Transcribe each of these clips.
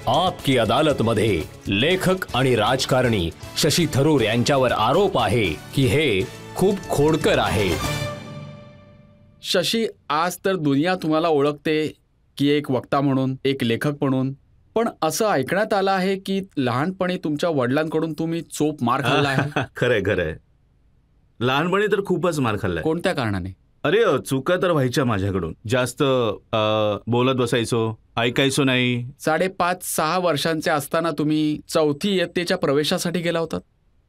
आपकी अदालत मध्ये लेखक आणि राजकारणी शशी थरूर यांच्यावर आरोप आहे की हे खूप खोडकर आहे. शशी, आज तर दुनिया तुम्हाला ओळखते की एक वक्ता म्हणून, एक लेखक म्हणून. पण असं ऐकण्यात आलं आहे की लहानपणी तुमच्या वडिलांकडून तुम्ही चोप मार खाल्ला आहे. खरंय खरंय. लहानपणी तर खूपच मार खाल्लाय. कोणत्या कारणाने? अरे चुका तर व्हायच्या माझ्याकडून. जास्त बोलत बसायचो, ऐकायचो नाही. 5.5-6 वर्षांचे असताना तुम्ही 4थी इयत्तेच्या प्रवेशासाठी गेला होता.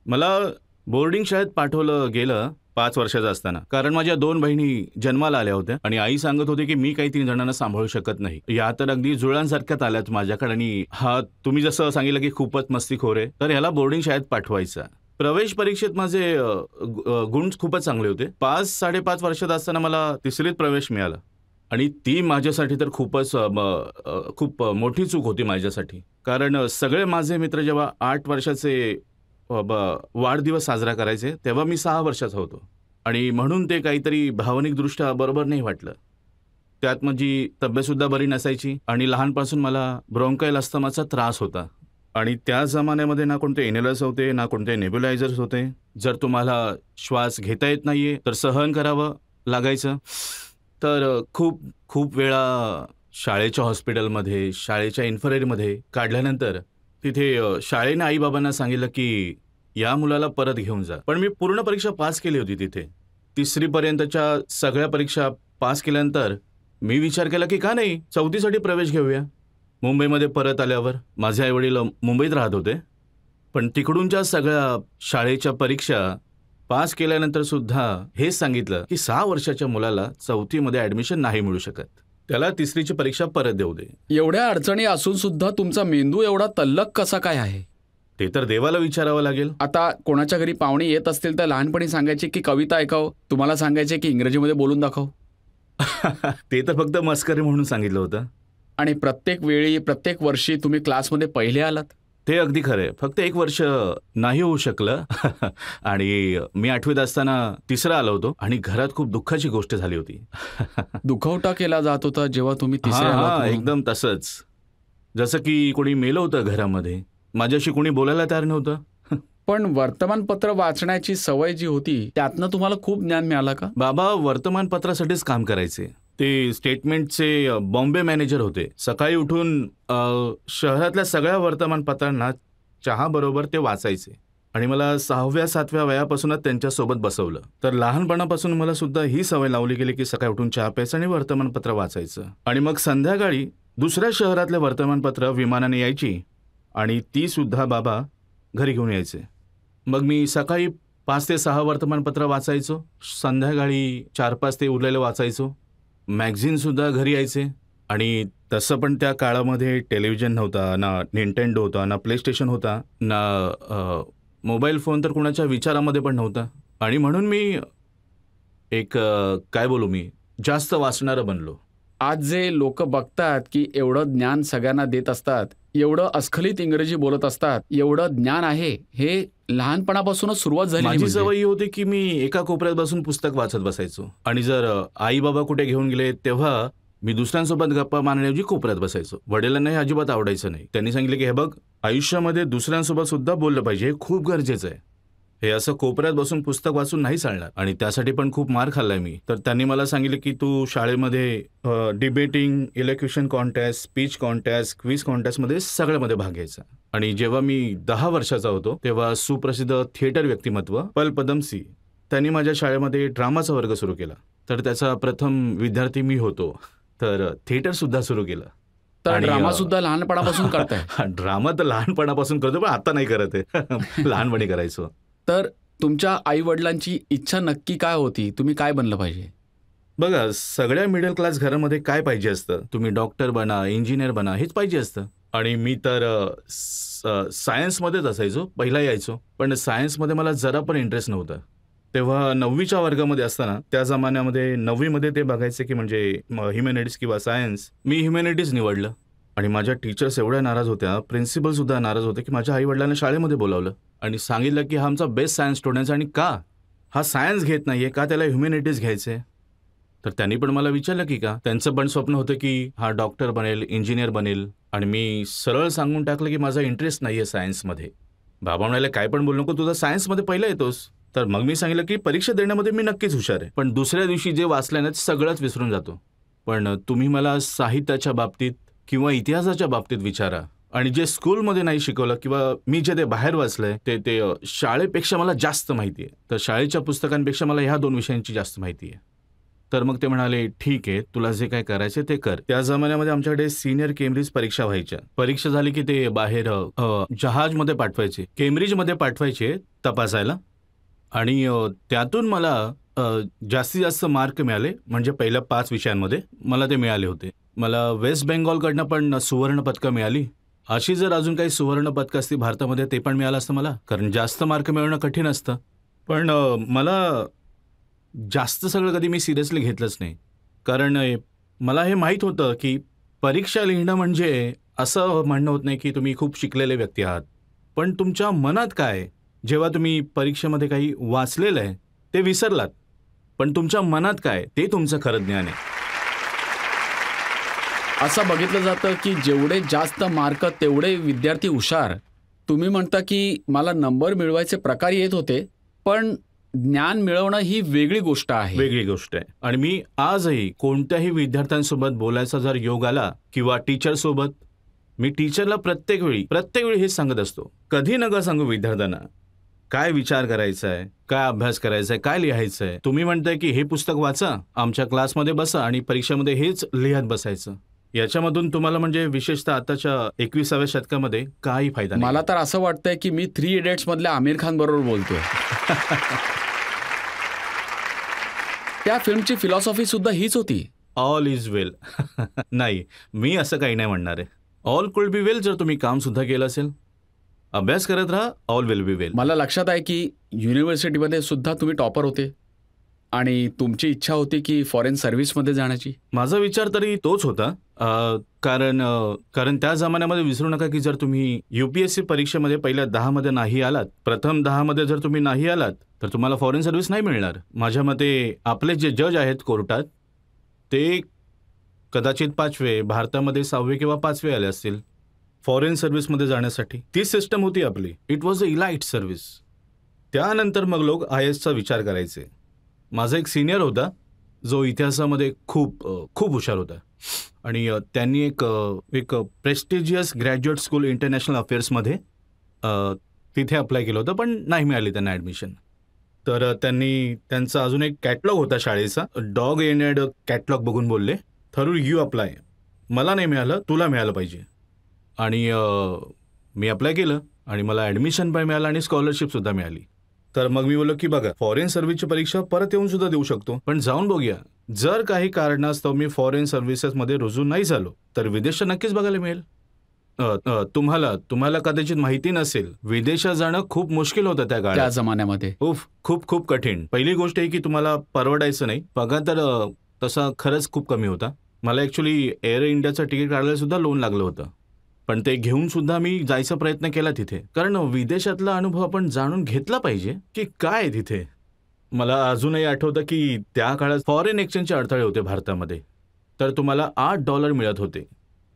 मला बोर्डिंग शाळेत पाठवलं गेलं 5 वर्षाचा असताना, कारण माझ्या 2 बहिणी जन्माला आल्या होत्या आणि आई सांगत होती की मी काही 3 जणांना सांभाळू शकत नाही. या तर अगदी जुळ्यांसारख्यात आल्यात माझ्याकडे. आणि हा तुम्ही जसं सांगितलं की खूपच मस्तीखोर आहे, तर ह्याला बोर्डिंग शाळेत पाठवायचा. प्रवेश परीक्षेत माझे गुण खूपच चांगले होते. 5-5.5 वर्षात असताना मला 3रीत प्रवेश मिळाला आणि ती माझ्यासाठी तर खूप मोठी चूक होती माझ्यासाठी. कारण सगळे माझे मित्र जेव्हा 8 वर्षाचे वाढदिवस साजरा करायचे तेव्हा मी 6 वर्षाचा होतो आणि म्हणून ते काहीतरी भावनिकदृष्ट्या बरोबर नाही वाटलं. त्यात माझी तब्येतसुद्धा बरी नसायची आणि लहानपासून मला ब्रोंकायल अस्थमाचा त्रास होता. आणि त्या जमान्यामध्ये ना कोणते इनहेलर्स होते, ना कोणते नेब्युलायझर्स होते. जर तुम्हाला श्वास घेता येत नाहीये तर सहन करावं लागायचं. तर खूप वेळा शाळेच्या हॉस्पिटलमध्ये, शाळेच्या इन्फरमेरीमध्ये काढल्यानंतर तिथे शाळेने आईबाबांना सांगितलं की या मुलाला परत घेऊन जा. पण मी पूर्ण परीक्षा पास केली होती तिथे. 3री पर्यंतच्या सगळ्या परीक्षा पास केल्यानंतर मी विचार केला की का नाही 4थीसाठी प्रवेश घेऊया. मुंबईमध्ये परत आल्यावर माझे आईवडील मुंबईत राहत होते, पण तिकडूनच्या सगळ्या शाळेच्या परीक्षा पास केल्यानंतर सुद्धा हेच सांगितलं की 6 वर्षाच्या मुलाला 4थीमध्ये ॲडमिशन नाही मिळू शकत, त्याला 3रीची परीक्षा परत देऊ दे. एवढ्या अडचणी असून सुद्धा तुमचा मेंदू एवढा तल्लख कसा काय आहे? ते तर देवाला विचारावं लागेल. आता कोणाच्या घरी पाहुणे येत असतील तर लहानपणी सांगायचे की कविता ऐकाव, तुम्हाला सांगायचे की इंग्रजीमध्ये बोलून दाखव. ते तर फक्त मस्करी म्हणून सांगितलं होतं. आणि प्रत्येक वेळी, प्रत्येक वर्षी तुम्ही क्लासमध्ये पहिले आलात. ते अगदी खरंय. फक्त 1 वर्ष नाही होऊ शकलं आणि मी 8वीत असताना 3रं आलो होतो आणि घरात खूप दुःखाची गोष्ट झाली होती. दुखवटा केला जात होता जेव्हा तुम्ही 3रे आलात. एकदम तसंच, जसं की कोणी मेलं होतं घरामध्ये. माझ्याशी कोणी बोलायला तयार नव्हतं. पण वर्तमानपत्र वाचण्याची सवय जी होती त्यातनं तुम्हाला खूप ज्ञान मिळालं का? बाबा वर्तमानपत्रासाठीच काम करायचे. ते स्टेटमेंटचे बॉम्बे मॅनेजर होते. सकाळी उठून शहरातल्या सगळ्या वर्तमानपत्रांना चहाबरोबर ते वाचायचे आणि मला 6व्या-7व्या वयापासूनच त्यांच्यासोबत बसवलं. तर लहानपणापासून मला सुद्धा ही सवय लावली गेली की सकाळी उठून चहा प्यायचं आणि वर्तमानपत्र वाचायचं. आणि मग संध्याकाळी दुसऱ्या शहरातले वर्तमानपत्र विमानाने यायची आणि ती सुद्धा बाबा घरी घेऊन यायचे. मग मी सकाळी 5 ते 6 वर्तमानपत्र वाचायचो, संध्याकाळी 4-5 ते उरलेलं वाचायचो. मॅगझिनसुद्धा घरी यायचे. आणि तसं पण त्या काळामध्ये टेलिव्हिजन नव्हता, ना निंटेंडो होता, ना प्ले स्टेशन होता, ना मोबाईल फोन तर कुणाच्या विचारामध्ये पण नव्हता. आणि म्हणून मी जास्त वाचणारं बनलो. आज जे लोक बघतात की एवढं ज्ञान सगळ्यांना देत असतात, एवढं अस्खलित इंग्रजी बोलत असतात, एवढं ज्ञान आहे, हे लहानपणापासूनच सुरुवात झाली. माझी सवय होती की मी एका कोपऱ्यात बसून पुस्तक वाचत बसायचो आणि जर आई बाबा कुठे घेऊन गेले तेव्हा मी दुसऱ्यांसोबत गप्पा मारण्याऐवजी कोपऱ्यात बसायचो. वडिलांना हे अजिबात आवडायचं नाही. त्यांनी सांगितलं की हे बघ, आयुष्यामध्ये दुसऱ्यांसोबत सुद्धा बोललं पाहिजे, हे खूप गरजेचं आहे. हे असं कोपऱ्यात बसून पुस्तक वाचून नाही चालणार. आणि त्यासाठी पण खूप मार खाल्लाय मी. तर त्यांनी मला सांगितलं की तू शाळेमध्ये debating, elocution contest, speech contest, quiz कॉन्टेस्टमध्ये सगळ्यामध्ये भाग घ्यायचा. आणि जेव्हा मी 10 वर्षाचा होतो तेव्हा सुप्रसिद्ध थिएटर व्यक्तिमत्व पल पदमसी त्यांनी माझ्या शाळेमध्ये ड्रामाचा वर्ग सुरू केला. तर त्याचा प्रथम विद्यार्थी मी होतो. तर थिएटर सुद्धा सुरू केलं. तर ड्रामा सुद्धा लहानपणापासून करताय? ड्रामा तर लहानपणापासून करतो, पण आता नाही करत आहे. लहानपणी करायचो. तर तुमच्या आई वडिलांची इच्छा नक्की काय होती? तुम्ही काय बनलं पाहिजे? बघा, सगळ्या मिडल क्लास घरामध्ये काय पाहिजे असतं, तुम्ही डॉक्टर बना, इंजिनियर बना, हेच पाहिजे असतं. आणि मी तर सायन्समध्येच असायचो, पहिला यायचो. पण सायन्समध्ये मला जरा पण इंटरेस्ट नव्हता. तेव्हा 9वीच्या वर्गामध्ये असताना, त्या जमान्यामध्ये 9वीमध्ये ते बघायचे की म्हणजे ह्युमॅनिटीज किंवा सायन्स. मी ह्युमॅनिटीज निवडलं आणि माझ्या टीचर्स एवढ्या नाराज होत्या, प्रिन्सिपलसुद्धा नाराज होते की माझ्या आईवडिलांना शाळेमध्ये बोलावलं आणि सांगितलं की हा आमचा बेस्ट सायन्स स्टुडंट आणि का हा सायन्स घेत नाहीये, का त्याला ह्युमॅनिटीज घ्यायचे. तर त्यांनी पण मला विचारलं की का, त्यांचं पण स्वप्न होतं की हा डॉक्टर बनेल, इंजिनियर बनेल. आणि मी सरळ सांगून टाकलं की माझा इंटरेस्ट नाही आहे सायन्समध्ये. बाबा म्हणाले काय पण बोलू नको, तुझा सायन्समध्ये पहिला येतोस. तर मग मी सांगितलं की परीक्षा देण्यामध्ये मी नक्कीच हुशार आहे, पण दुसऱ्या दिवशी जे वाचलं ना ते सगळंच विसरून जातो. पण तुम्ही मला साहित्याच्या बाबतीत किंवा इतिहासाच्या बाबतीत विचारा, आणि जे स्कूलमध्ये नाही शिकवलं किंवा मी जे ते बाहेर वाचलंय ते शाळेपेक्षा मला जास्त माहिती आहे. तर शाळेच्या पुस्तकांपेक्षा मला ह्या 2 विषयांची जास्त माहिती आहे. तर मग ते म्हणाले ठीक आहे, तुला जे काय करायचं ते कर. त्या जमान्यामध्ये आमच्याकडे सिनियर केम्ब्रिज परीक्षा व्हायच्या. परीक्षा झाली की ते बाहेर जहाजमध्ये पाठवायचे, केम्ब्रिजमध्ये पाठवायचे तपासायला. आणि त्यातून मला जास्तीत जास्त मार्क मिळाले, म्हणजे पहिल्या 5 विषयांमध्ये मला ते मिळाले होते. मला वेस्ट बेंगॉलकडनं पण सुवर्ण पदकं मिळाली. अशी जर अजून काही सुवर्ण पदकं असती भारतामध्ये ते पण मिळालं असतं मला, कारण जास्त मार्क मिळवणं कठीण असतं. पण मला जास्त सगळं कधी मी सिरियसली घेतलंच नाही, कारण मला हे माहीत होतं की परीक्षा लिहिणं म्हणजे असं म्हणणं होत नाही की तुम्ही खूप शिकलेले व्यक्ती आहात, पण तुमच्या मनात काय, जेव्हा तुम्ही परीक्षेमध्ये काही वाचलेलं आहे ते विसरलात, पण तुमच्या मनात काय ते तुमचं खरं ज्ञान आहे. असं बघितलं जातं की जेवढे जास्त मार्क तेवढे विद्यार्थी हुशार. तुम्ही म्हणता की मला नंबर मिळवायचे प्रकार येत होते, पण ज्ञान मिळवणं ही वेगळी गोष्ट आहे. वेगळी गोष्ट आहे. आणि मी आजही कोणत्याही विद्यार्थ्यांसोबत बोलायचा जर योग आला किंवा टीचरसोबत, मी टीचरला प्रत्येक वेळी हेच सांगत असतो, कधी नका सांगू विद्यार्थ्यांना काय विचार करायचा आहे, काय अभ्यास करायचा आहे, काय लिहायचं आहे. तुम्ही म्हणताय की हे पुस्तक वाचा, आमच्या क्लासमध्ये बसा आणि परीक्षेमध्ये हेच लिहत बसायचं. याच्यामधून तुम्हाला म्हणजे विशेषतः आताच्या 21व्या शतकामध्ये काही फायदा नाही. मला तर असं वाटतंय की मी 3 इडियट्स मधल्या आमिर खान बरोबर बोलतोय. त्या फिल्मची फिलॉसॉफी सुद्धा हीच होती, ऑल इज वेल. नाही, मी असं काही नाही म्हणणार आहे. ऑल कुड बी वेल जर तुम्ही काम सुद्धा केलं असेल. अभ्यास करत राहा, ऑल विल बी वेल. मला लक्षात आहे की युनिव्हर्सिटीमध्ये सुद्धा तुम्ही टॉपर होते आणि तुमची इच्छा होती की फॉरेन सर्व्हिसमध्ये जाण्याची. माझा विचार तरी तोच होता, कारण त्या जमान्यामध्ये विसरू नका की जर तुम्ही UPSC परीक्षेमध्ये पहिल्या 10 मध्ये नाही आलात, प्रथम 10 मध्ये जर तुम्ही नाही आलात, तर तुम्हाला फॉरेन सर्व्हिस नाही मिळणार. माझ्या मते आपले जे जज आहेत कोर्टात ते कदाचित 5वे, भारतामध्ये 6वे किंवा 5वे आले असतील फॉरेन सर्व्हिसमध्ये जाण्यासाठी. ती सिस्टम होती आपली. It was a elite service. त्यानंतर मग लोक IASचा विचार करायचे. माझा एक सिनियर होता जो इतिहासामध्ये खूप हुशार होता, आणि त्यांनी एक प्रेस्टिजियस ग्रॅज्युएट स्कूल इंटरनॅशनल अफेअर्समध्ये तिथे अप्लाय केलं होतं, पण नाही मिळाली त्यांना ॲडमिशन. तर त्यांनी त्यांचा अजून एक कॅटलॉग होता शाळेचा, डॉग एंडेड कॅटलॉग बघून बोलले, थरू यू अप्लाय. मला नाही मिळालं, तुला मिळालं पाहिजे. आणि मी अप्लाय केलं आणि मला ॲडमिशन पण मिळालं आणि स्कॉलरशिपसुद्धा मिळाली. तर मग मी बोललो की बघा, फॉरेन सर्व्हिसची परीक्षा परत येऊन सुद्धा देऊ शकतो, पण जाऊन बघूया. जर काही कारणास्तव मी फॉरेन सर्व्हिसेसमध्ये रुजू नाही झालो तर विदेशात नक्कीच बघायला मिळेल. तुम्हाला कदाचित माहिती नसेल, विदेशात जाणं खूप मुश्किल होतं त्या त्या काळात. जमान्यामध्ये. खूप कठीण. पहिली गोष्ट आहे की तुम्हाला परवडायचं नाही. पगार तर तसा खरंच खूप कमी होता. मला ॲक्च्युली एअर इंडियाचं तिकीट काढायला सुद्धा लोन लागलं होतं, पण ते घेऊन सुद्धा मी जायचा प्रयत्न केला तिथे, कारण विदेशातला अनुभव आपण जाणून घेतला पाहिजे की काय आहे तिथे. मला अजूनही आठवतं की त्या काळात फॉरेन एक्सचेंजचे अडथळे होते भारतामध्ये. तर तुम्हाला $8 मिळत होते.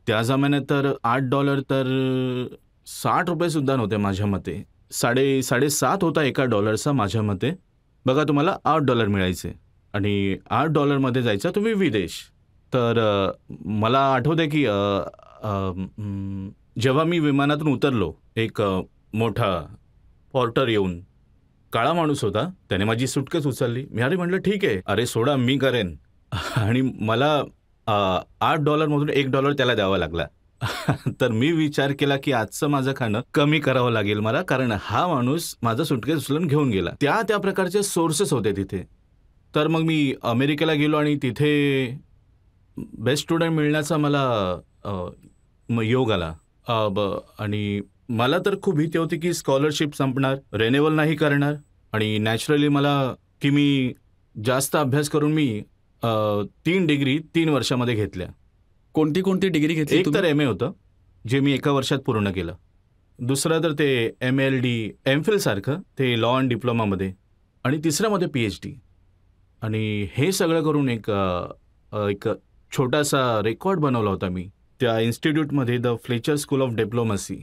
त्या जमान्यात तर $8 तर ₹60 सुद्धा नव्हते माझ्या मते. 7.5 होता एका डॉलरचा माझ्या मते. बघा, तुम्हाला $8 मिळायचे आणि $8 जायचा तुम्ही विदेश. तर मला आठवतं की जेव्हा मी विमानातून उतरलो, एक मोठा पॉर्टर येऊन, काळा माणूस होता, त्याने माझी सुटकेस उचलली. मी म्हटलं ठीक आहे, अरे सोडा, मी करेन. आणि मला $8 $1 त्याला द्यावा लागला. तर मी विचार केला की आजचं माझं खाणं कमी करावं लागेल मला, कारण हा माणूस माझं सुटकेस उचलून घेऊन गेला. त्या प्रकारचे सोर्सेस होते तिथे. तर मग मी अमेरिकेला गेलो आणि तिथे बेस्ट स्टुडंट मिळण्याचा मला योग आला. आणि मला तर खूप भीती होती की स्कॉलरशिप संपणार, रिन्युअल नाही करणार, आणि नॅचरली मला की मी जास्त अभ्यास करून मी 3 डिग्री 3 वर्षामध्ये घेतल्या. कोणती डिग्री घेतली? एक तर MA होतं, जे मी 1 वर्षात पूर्ण केलं. दुसरं तर ते MLD, MPhil सारखं ते लॉ अँड डिप्लोमामध्ये, आणि तिसऱ्यामध्ये PhD. आणि हे सगळं करून एक छोटासा रेकॉर्ड बनवला होता मी त्या इन्स्टिट्यूटमध्ये, the Fletcher school of diplomacy,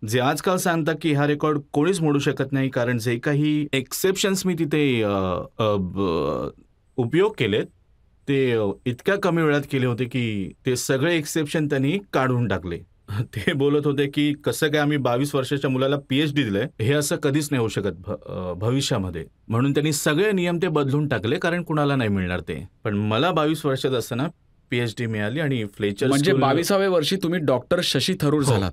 जे आजकाल सांगतात की हा रेकॉर्ड कोणीच मोडू शकत नाही, कारण जे काही एक्सेप्शन्स मी तिथे उपयोग केलेत ते इतक्या कमी वेळात केले होते की ते सगळे एक्सेप्शन त्यांनी काढून टाकले. ते बोलत होते की कसं काय आम्ही 22 वर्षाच्या मुलाला PhD दिलंय, हे असं कधीच नाही होऊ शकत भविष्यामध्ये. म्हणून त्यांनी सगळे नियम ते बदलून टाकले, कारण कुणाला नाही मिळणार ते. पण मला 22 वर्षात असताना PhD मिळाली आणि फ्लेचर म्हणजे 22व्या वर्षी तुम्ही डॉक्टर शशी थरूर झालात.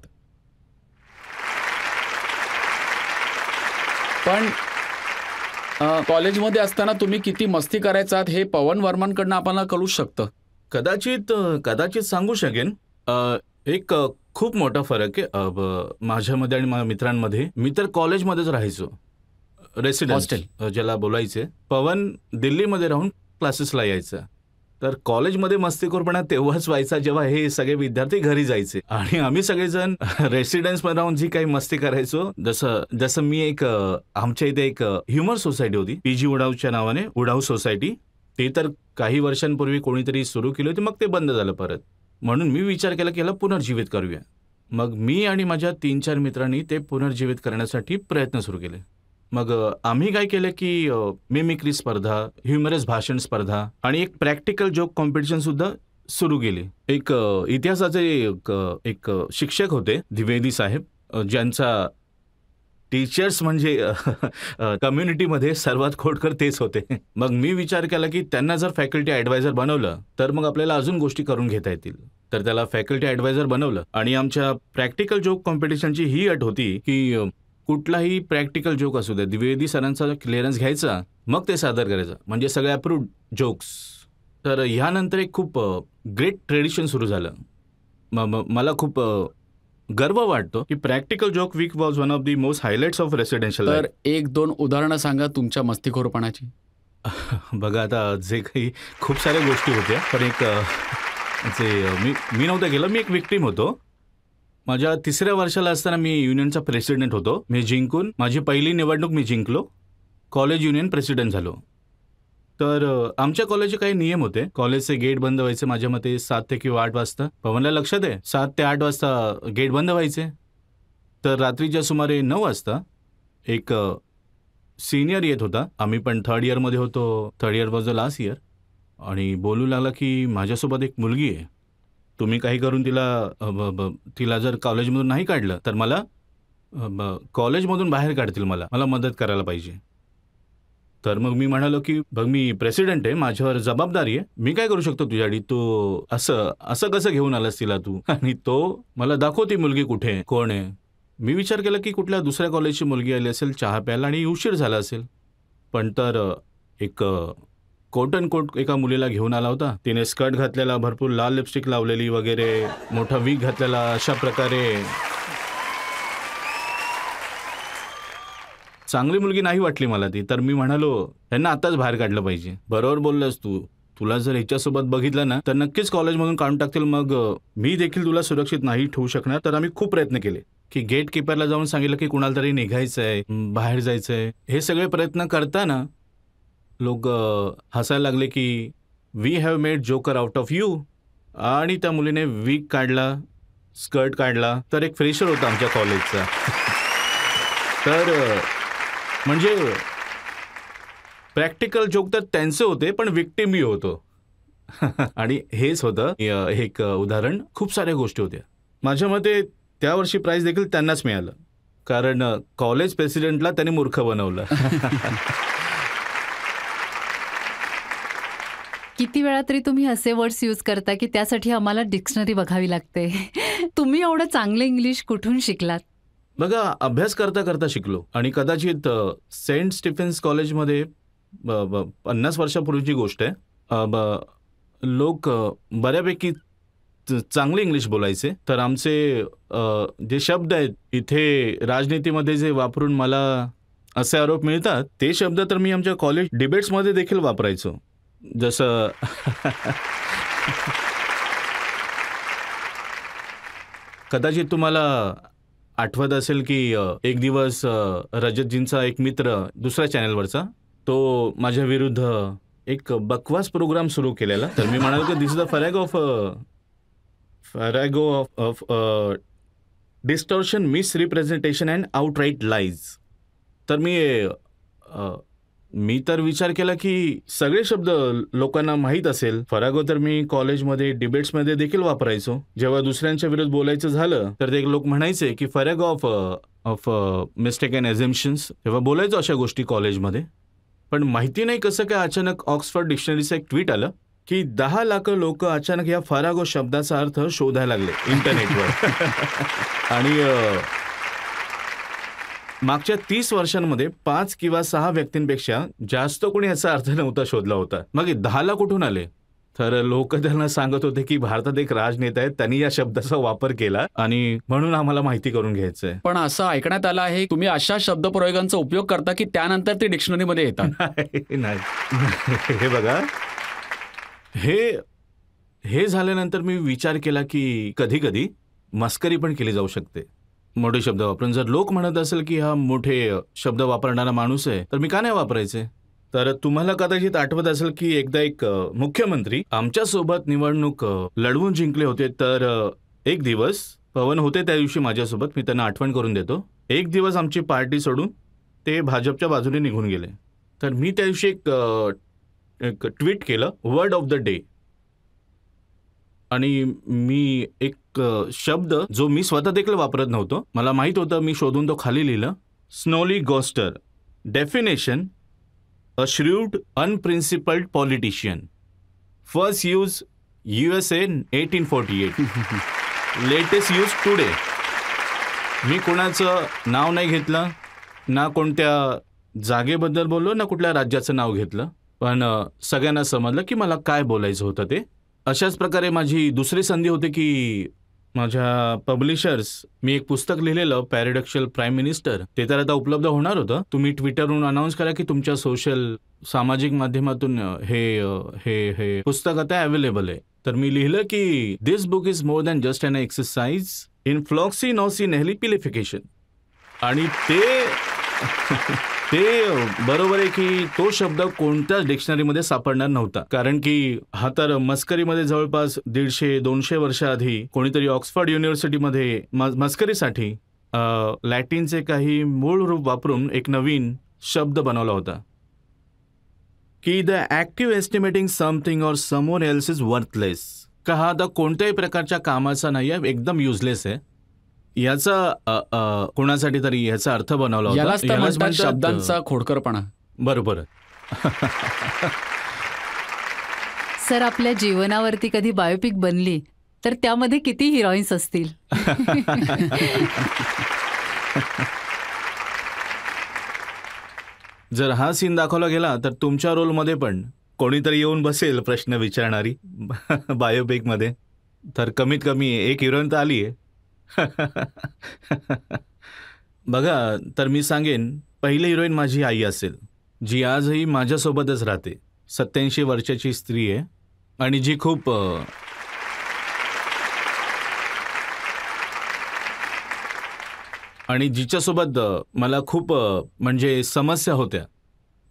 पण कॉलेजमध्ये असताना तुम्ही किती मस्ती करायचात हे पवन वर्मांकडनं आपल्याला कळू शकतं. कदाचित सांगू शकेन. एक खूप मोठा फरक आहे माझ्यामध्ये आणि माझ्या मित्रांमध्ये. मी तर कॉलेजमध्येच राहायचो, रेसिडेन्स ज्याला बोलायचे. पवन दिल्लीमध्ये राहून क्लासेसला यायचा. तर कॉलेजमध्ये मस्तीखोरपणा तेव्हाच व्हायचा जेव्हा हे सगळे विद्यार्थी घरी जायचे आणि आम्ही सगळेजण रेसिडेन्समध्ये राहून जी काही मस्ती करायचो. जसं मी आमच्या इथे एक ह्युमर सोसायटी होती, PG उडाऊच्या नावाने, उडाऊ सोसायटी. ते तर काही वर्षांपूर्वी कोणीतरी सुरू केली होती, मग ते बंद झालं परत. म्हणून मी विचार केला की याला पुनर्जीवित करूया. मग मी आणि माझ्या 3-4 मित्रांनी ते पुनर्जीवित करण्यासाठी प्रयत्न सुरू केले. मग आम्ही काय केलं की मिमिक्री स्पर्धा, ह्युमरस भाषण स्पर्धा आणि एक प्रॅक्टिकल जोक कॉम्पिटिशन सुद्धा सुरू केली. एक इतिहासाचे एक शिक्षक होते, द्विवेदी साहेब, ज्यांचा टीचर्स म्हणजे कम्युनिटीमध्ये सर्वात खोडकर तेच होते. मग मी विचार केला की त्यांना जर फॅकल्टी ॲडवायझर बनवलं तर मग आपल्याला अजून गोष्टी करून घेता येतील. तर त्याला फॅकल्टी ॲडवायझर बनवलं आणि आमच्या प्रॅक्टिकल जोक कॉम्पिटिशनची ही अट होती की कुठलाही प्रॅक्टिकल जोक असू द्या, द्विवेदी सरांचा क्लिअरन्स घ्यायचा, मग ते सादर करायचं, म्हणजे सगळे अप्रूव्ड जोक्स. तर ह्यानंतर एक खूप ग्रेट ट्रेडिशन सुरू झालं. मला खूप गर्व वाटतो की practical joke week was one of the most highlights of residential. तर 1-2 उदाहरणं सांगा तुमच्या मस्तीखोरपणाची. बघा, आता जे काही खूप साऱ्या गोष्टी होत्या, पण जे मी नव्हतं केलं. मी एक विक्टीम होतो. माझ्या 3ऱ्या वर्षाला असताना मी युनियनचा प्रेसिडेंट होतो. मी जिंकून माझी पहिली निवडणूक मी जिंकलो, कॉलेज युनियन प्रेसिडेंट झालो. तर आमच्या कॉलेजचे काही नियम होते. कॉलेजचे गेट बंद व्हायचे माझ्या मते 7 ते किंवा 8 वाजता. पवनला लक्षात आहे, 7 ते 8 वाजता गेट बंद व्हायचे. तर रात्रीच्या सुमारे 9 वाजता एक सिनियर येत होता. आम्ही पण 3rd इयरमध्ये होतो. 3rd year was the last year. आणि बोलू लागला की माझ्यासोबत एक मुलगी आहे, तुम्ही काही करून तिला जर कॉलेजमधून नाही काढलं तर मला कॉलेजमधून बाहेर काढतील, मला मदत करायला पाहिजे. तर मग मी म्हणालो की बघ, मी प्रेसिडेंट आहे, माझ्यावर जबाबदारी आहे, मी काय करू शकतो तुझ्यासाठी, तू असं कसं घेऊन आलास तिला तू? आणि तो मला दाखव ती मुलगी कुठे, कोण आहे. मी विचार केला की कुठल्या दुसऱ्या कॉलेजची मुलगी आली असेल चहा प्यायला आणि उशीर झाला असेल. पण तर एक कोट अँड कोट एका मुलीला घेऊन आला होता. तिने स्कर्ट घातलेला, भरपूर लाल लिपस्टिक लावलेली वगैरे, मोठा विग घातलेला, अशा प्रकारे. चांगली मुलगी नाही वाटली मला ती. तर मी म्हणालो, यांना आताच बाहेर काढलं पाहिजे. बरोबर बोललास तू. तुला जर ह्याच्यासोबत बघितलं ना तर नक्कीच कॉलेजमधून काढून टाकतील. मग मी देखील तुला सुरक्षित नाही ठेवू शकणार. तर आम्ही खूप प्रयत्न केले की गेट किपरला जाऊन सांगितलं की कुणाला तरी निघायचंय, बाहेर जायचंय. हे सगळे प्रयत्न करताना लोक हसायला लागले की we have made joker out of you. आणि त्या मुलीने विग काढला, स्कर्ट काढला. तर एक फ्रेशर होता आमच्या कॉलेजचा. तर म्हणजे प्रॅक्टिकल जोक तर त्यांचे होते, पण विक्टिम मी होतो. आणि हेच होतं एक उदाहरण. खूप साऱ्या गोष्टी होत्या. माझ्या मते त्या वर्षी प्राइज देखील त्यांनाच मिळालं, कारण कॉलेज प्रेसिडेंटला त्यांनी मूर्ख बनवलं. किती वेळा तरी तुम्ही असे वर्ड्स यूज करता की त्यासाठी आम्हाला डिक्शनरी बघावी लागते. तुम्ही एवढं चांगलं इंग्लिश कुठून शिकलात? बघा, अभ्यास करता करता शिकलो. आणि कदाचित सेंट स्टीफन्स कॉलेजमध्ये 50 वर्षापूर्वीची गोष्ट आहे. लोक बऱ्यापैकी चांगले इंग्लिश बोलायचे. तर आमचे जे शब्द आहेत इथे राजनीतीमध्ये जे वापरून मला असे आरोप मिळतात, ते शब्द तर मी आमच्या कॉलेज डिबेट्समध्ये देखील वापरायचो. जसं कदाचित तुम्हाला आठवत असेल की एक दिवस रजतजींचा एक मित्र दुसऱ्या चॅनलवरचा, तो माझ्या विरुद्ध एक बकवास प्रोग्राम सुरू केलेला. तर मी म्हणालो की this is the farrago of distortion, misrepresentation and outright lies. तर मी तर विचार केला की सगळे शब्द लोकांना माहीत असेल. फरागो तर मी कॉलेजमध्ये डिबेट्समध्ये देखील वापरायचो. जेव्हा दुसऱ्यांच्या विरुद्ध बोलायचं झालं तर ते लोक म्हणायचे की फरागो ऑफ मिस्टेक अँड अझम्पशन्स. तेव्हा बोलायचो अशा गोष्टी कॉलेजमध्ये. पण माहिती नाही कसं काय अचानक ऑक्सफर्ड डिक्शनरीचं एक ट्विट आलं की 10 लाख लोक अचानक या फरागो शब्दाचा अर्थ शोधायला लागले इंटरनेटवर. आणि मागच्या 30 वर्षांमध्ये 5 किंवा 6 व्यक्तींपेक्षा जास्त कोणी याचा अर्थ नव्हता शोधला होता. मग 10 ला कुठून आले? तर लोक त्यांना सांगत होते की भारतात एक राजनेता आहे, त्यांनी या शब्दाचा वापर केला आणि म्हणून आम्हाला माहिती करून घ्यायचंय. पण असं ऐकण्यात आलं आहे तुम्ही अशा शब्दप्रयोगांचा उपयोग करता की त्यानंतर ते डिक्शनरीमध्ये येतात. नाही हे बघा, हे झाल्यानंतर मी विचार केला की कधी कधी मस्करी पण केली जाऊ शकते मोठे शब्द वापरून. जर लोक म्हणत असेल की हा मोठे शब्द वापरणारा माणूस आहे तर मी का नाही वापरायचे? तर तुम्हाला कदाचित आठवत असेल की एकदा एक मुख्यमंत्री आमच्यासोबत निवडणूक लढवून जिंकले होते. तर एक दिवस पवन होते त्या दिवशी माझ्यासोबत, मी त्यांना आठवण करून देतो. एक दिवस आमची पार्टी सोडून ते भाजपच्या बाजूने निघून गेले. तर मी त्या दिवशी एक ट्विट केलं, वर्ड ऑफ द डे. आणि मी एक शब्द जो मी स्वतः देखील वापरत नव्हतो, मला माहित होतं, मी शोधून तो खाली लिहिलं. Snollygoster. Definition, a shrewd unprincipled politician. First use USA 1848. Latest use today. मी कोणाचं नाव नाही घेतलं, ना कोणत्या जागेबद्दल बोललो, ना कुठल्या राज्याचं नाव घेतलं. पण सगळ्यांना समजलं की मला काय बोलायचं होतं ते. अशाच प्रकारे माझी दुसरी संधी होती की माझ्या पब्लिशर्स, मी एक पुस्तक लिहिलेलं पॅराडॉक्शियल प्राईम मिनिस्टर, ते तर आता उपलब्ध होणार होतं. तुम्ही ट्विटरवरून अनाऊन्स करा की तुमच्या सामाजिक माध्यमातून हे पुस्तक आता अवेलेबल आहे. तर मी लिहिलं की this book is more than just an exercise in floccinaucinihilipilification. आणि ते बरोबर आहे की तो शब्द कोणत्याच डिक्शनरीमध्ये सापडणार नव्हता. कारण की हा तर मस्करीमध्ये जवळपास 150-200 वर्षाआधी कोणीतरी ऑक्सफर्ड युनिव्हर्सिटीमध्ये मस्करीसाठी लॅटिनचे काही मूळ रूप वापरून एक नवीन शब्द बनवला होता की the active estimating something or someone else is worthless. का हा आता कोणत्याही प्रकारच्या कामाचा नाही आहे, एकदम युजलेस आहे. याचा कोणासाठी तरी याचा अर्थ बनवला होता. यालाच म्हणतात शब्दांचा खोडकरपणा. बरोबर. सर, आपल्या जीवनावरती कधी बायोपिक बनली तर त्यामध्ये किती हिरोईन्स असतील? जर हा सीन दाखवला गेला तर तुमच्या रोलमध्ये पण कोणीतरी येऊन बसेल प्रश्न विचारणारी बायोपिक मध्ये. तर कमीत कमी एक हिरोईन तर आली आहे. बघा, तर मी सांगेन पहिली हिरोईन माझी आई असेल, जी आजही माझ्यासोबतच राहते. 87 वर्षाची स्त्री आहे आणि जी खूप आणि जिच्यासोबत मला खूप म्हणजे समस्या होत्या.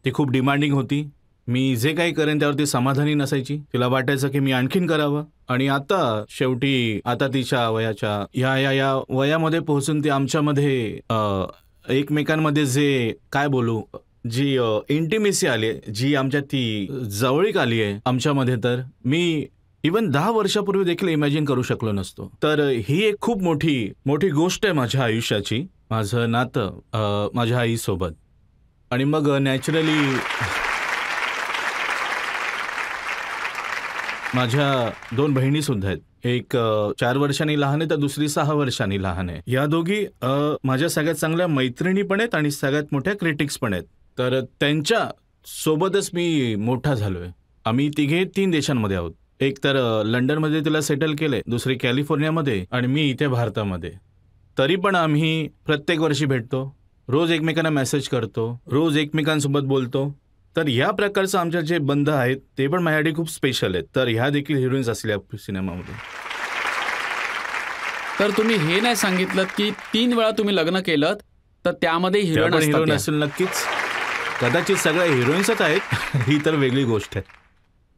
ती खूप डिमांडिंग होती. मी जे काही करेन त्यावरती समाधानी नसायची. तिला वाटायचं की मी आणखीन करावं. आणि आता शेवटी आता तिच्या वयाच्या या वयामध्ये पोहोचून ती आमच्यामध्ये एकमेकांमध्ये जे काय बोलू, जी इंटिमेसी आली आहे, जी आमच्यात ती जवळीक आली आहे आमच्यामध्ये, तर मी इवन 10 वर्षापूर्वी देखील इमॅजिन करू शकलो नसतो. तर ही एक खूप मोठी गोष्ट आहे माझ्या आयुष्याची, माझं नातं माझ्या आईसोबत. आणि मग नॅचरली माझ्या 2 बहिणी सुद्धा आहेत. एक 4 वर्षांनी लहान आहे तर दुसरी 6 वर्षांनी लहान आहे. या दोघी माझ्या सगळ्यात चांगल्या मैत्रिणी पण आहेत आणि सगळ्यात मोठ्या क्रिटिक्स पण आहेत. तर त्यांच्या सोबतच मी मोठा झालोय. आम्ही तिघे 3 देशांमध्ये आहोत. एक तर लंडनमध्ये तिला सेटल केलंय, दुसरी कॅलिफोर्नियामध्ये आणि मी इथे भारतामध्ये. तरी पण आम्ही प्रत्येक वर्षी भेटतो, रोज एकमेकांना मेसेज करतो, रोज एकमेकांसोबत बोलतो. तर या प्रकारचं आमच्या जे बंध आहेत ते पण माझ्यासाठी खूप स्पेशल आहेत. तर ह्या देखील हिरोईन्स असल्या सिनेमामध्ये. तर तुम्ही हे नाही सांगितलं की 3 वेळा तुम्ही लग्न केलं तर त्यामध्ये हिरोईन असेल. नक्कीच कदाचित सगळ्या हिरोईन्सच आहेत ही तर वेगळी गोष्ट आहे.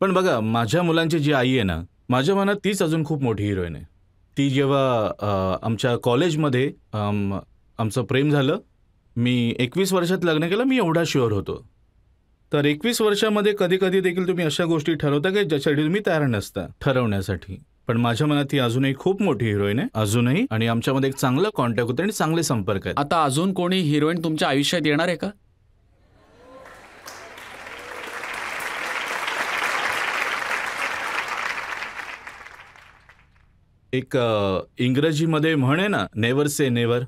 पण बघा, माझ्या मुलांची जी आई आहे ना, माझ्या मनात तीच अजून खूप मोठी हिरोईन आहे. ती जेव्हा आमच्या कॉलेजमध्ये आमचं प्रेम झालं, मी 21 वर्षात लग्न केलं, मी एवढा शुअर होतो. तर 21 वर्षामध्ये कधी कधी देखील तुम्ही अशा गोष्टी ठरवता की ज्यासाठी तुम्ही तयार नसता ठरवण्यासाठी. पण माझ्या मनात ती अजूनही खूप मोठी हिरोईन आहे अजूनही, आणि आमच्यामध्ये एक चांगला कॉन्टॅक्ट होतं आणि चांगले संपर्क आहेत. आता अजून कोणी हिरोईन तुमच्या आयुष्यात येणार आहे का? एक इंग्रजीमध्ये म्हण आहे ना, नेव्हर से नेव्हर.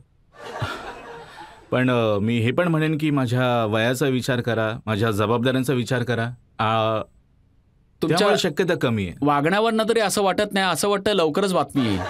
पण मी हे पण म्हणेन की माझ्या वयाचा विचार करा, माझ्या जबाबदाऱ्यांचा विचार करा. तुमच्या त्यामुळे शक्यता कमी आहे. वागण्यावरनं तरी असं वाटत नाही, असं वाटतं लवकरच बातमी येईल.